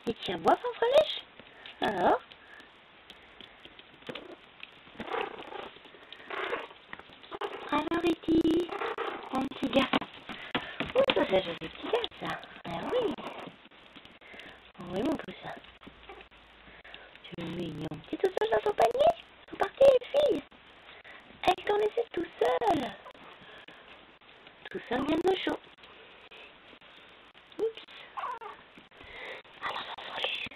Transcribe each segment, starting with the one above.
Et tiens, bois, fanfreluche. Alors? Alors, Iti, mon petit gars. Oui, ça c'est joli petit gars, ça. Ah oui. Oui, mon poussin. Tu es mignon. Tu es tout seul dans ton panier? Ils sont partis, les filles. Elles t'ont laissé tout seul. Tout seul bien au chaud. Oups. Alors, ma fanfreluche.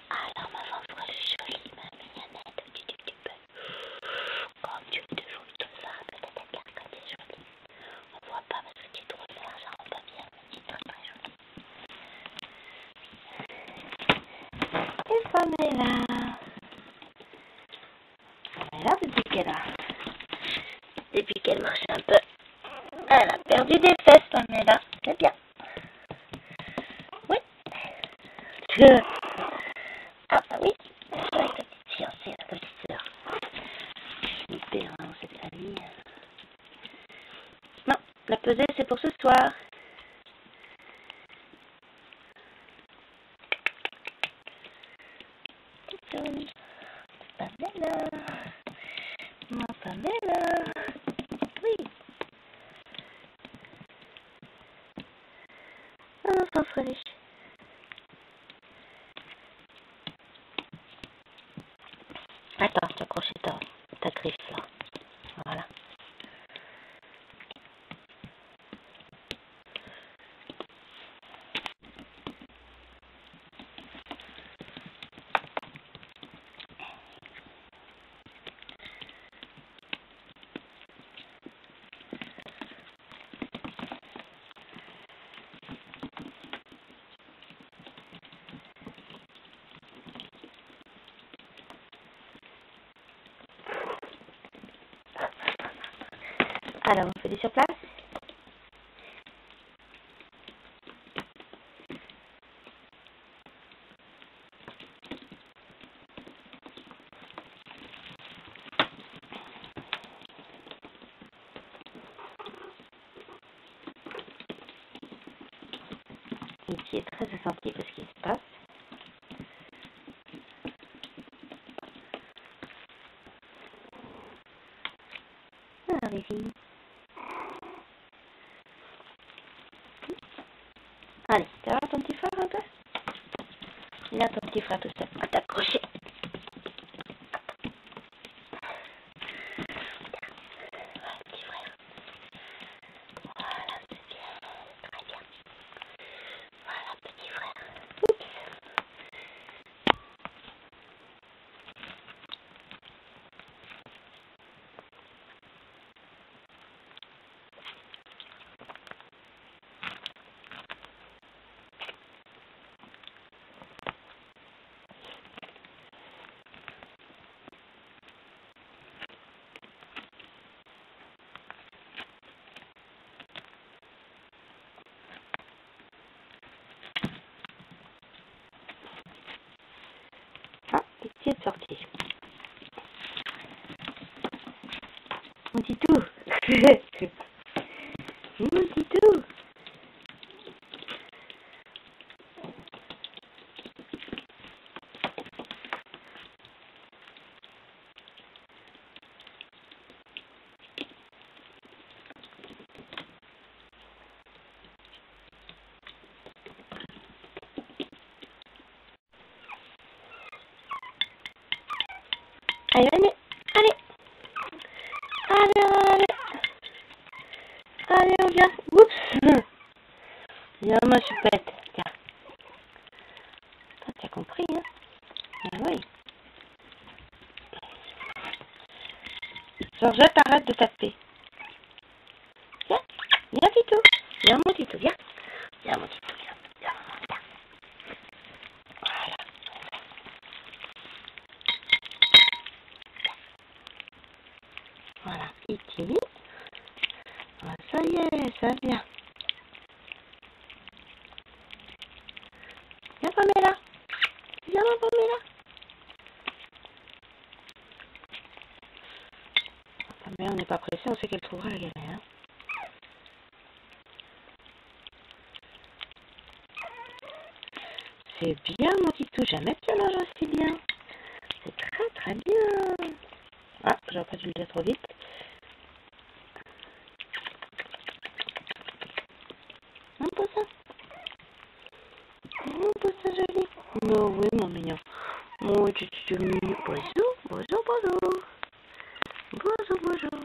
Alors, ma fanfreluche jolie, ma mignonnette. Tu peux. Comme tu es toujours comme ça, peut-être là quand tu es jolie. On voit pas parce que tu es trop noir, ça rend pas bien, mais tu es très très jolie. Et Pamela. Pamela, depuis qu'elle marche un peu, elle a perdu des fesses, Pamela. C'est bien. Oui. Ah bah oui, avec ta petite fiancée, ta petite sœur. Hyper, hein, cette famille. Non, la pesée c'est pour ce soir. Pamela. Mon Pamela. Oui. Oh, fanfreluche. Attends, je t'accroche ta griffe là. Voilà. Alors, on fait du sur place. Et qui est très attentif à ce qui se passe. Alors, les filles. Allez, tu vas voir ton petit frère un peu? Il a ton petit frère tout seul à t'accrocher. Voilà, petit frère. Voilà, c'est bien. Très bien. Voilà, petit frère. Oups. Ah, petit est sorti. Mon titou. Mon titou. Allez, venez. Allez. Allez. Allez, on vient. Oups. Viens, ma choupette. Tiens. Ah, t'as compris, hein? Ah oui. Georgette, arrête de taper. Viens. Viens, Titou. Viens, mon Titou. Viens. Viens, mon Titou. Viens. Viens, viens. Voilà. Voilà. Iti. Ah, ça y est, ça vient. Viens, Pamela. Viens, ma Pamela. Pamela, on n'est pas pressé, on sait qu'elle trouvera la galère. Hein. C'est bien, mon titou. Jamais tu manges aussi bien. C'est très très bien. Ah, j'aurais pas dû le dire trop vite. Un poisson. Un poisson joli. Oh oui, mon mignon. Mon titou mignon. Bonjour, bonjour, bonjour. Bonjour, bonjour.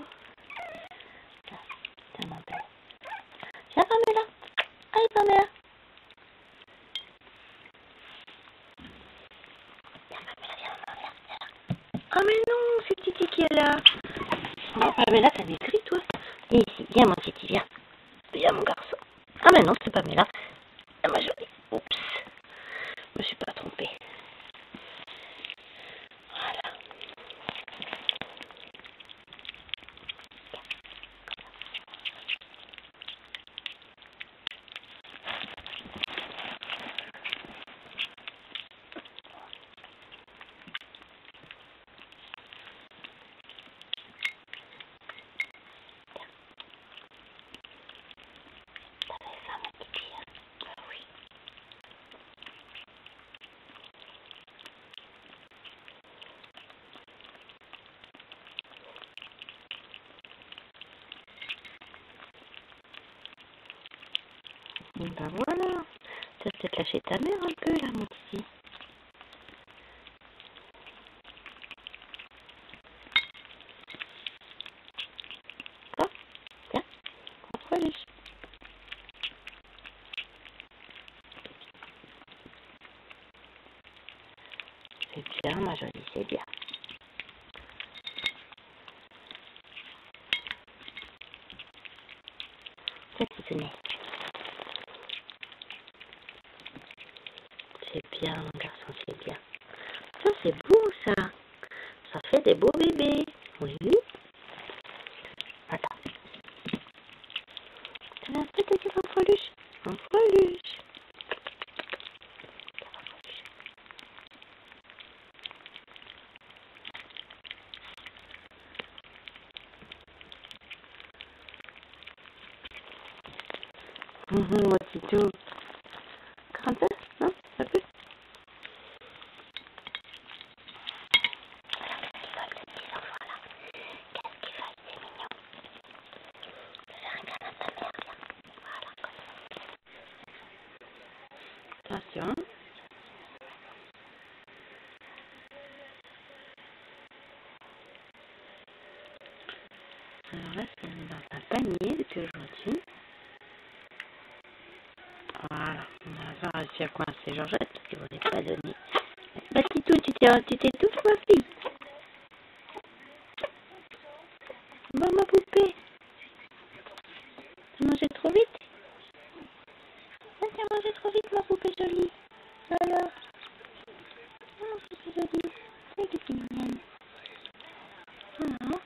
Tiens, mon père. Viens, Pamela. Allez, Pamela. Ah mais non, c'est Titi qui est là. Oh, Pamela, t'as des cris, toi. Viens ici, viens mon Titi, viens. Viens mon garçon. Ah mais non, c'est Pamela. Ah ma jolie. Oups. Je me suis pas trompée. Voilà. T'avais faim, mon Titi, hein? Ah oui. Ben voilà. Tu vas peut-être lâcher ta mère un peu, là, mon Titi. Oh, tiens, on reluche. C'est bien, ma jolie, c'est bien. Tiens, Titounet. C'est bien, mon garçon, c'est bien. Ça, c'est beau, ça. Ça fait des beaux bébés. Oui. Attends. Tu vas peut-être dire un freluche. Un freluche. Mon titou. Encore un peu? Non? Un peu? Attention. Alors là, c'est dans un panier depuis aujourd'hui. Voilà. On va réussir à coincer Georgette parce qu'il ne voulait pas donner. Bah, Titou, tu t'étouffes, ma fille. Bah, ma poupée. Tu as mangé trop vite? Ah, tu as mangé trop vite, ma poupée jolie. Alors. Ah, poupée jolie. Et que tu es mignonne. Ah.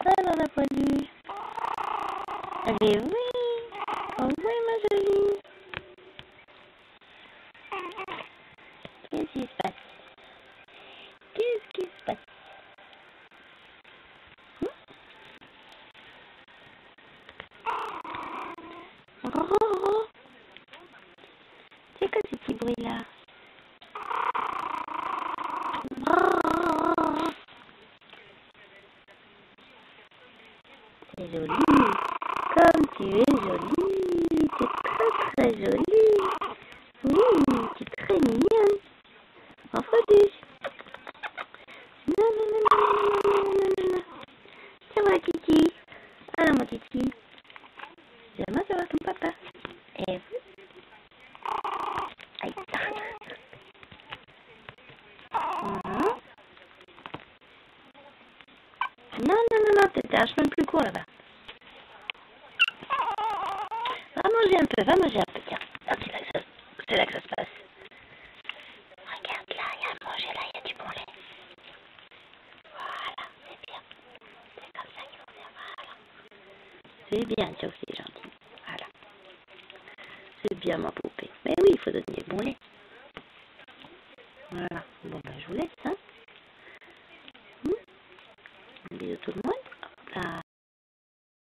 Ah, elle en a pas lu. Allez, oui. Oh oui, ma jolie. Qu'est-ce qui se passe? Qu'est-ce qui se passe? Oh, c'est quoi ce petit bruit-là? C'est joli. Comme tu es jolie. Tu es très très jolie. Oui, tu es très mignonne. En freluche. Non, non, non, non, non, non, non, non, non. C'est moi, Titi. Ah, mon Titi. Viens, ça va ton papa. Et vous? Aïe. Non, non, non, non, c'était un chemin plus court là-bas. Va manger un peu, tiens. Ah, c'est là que ça se passe. Regarde là, il y a à manger là, il y a du bon lait. Voilà, c'est bien. C'est comme ça qu'il faut faire, voilà. C'est bien, c'est aussi gentil. Voilà. C'est bien ma poupée. Mais oui, il faut donner des bons laits. Voilà. Bon ben je vous laisse, hein. Un bisou tout le monde.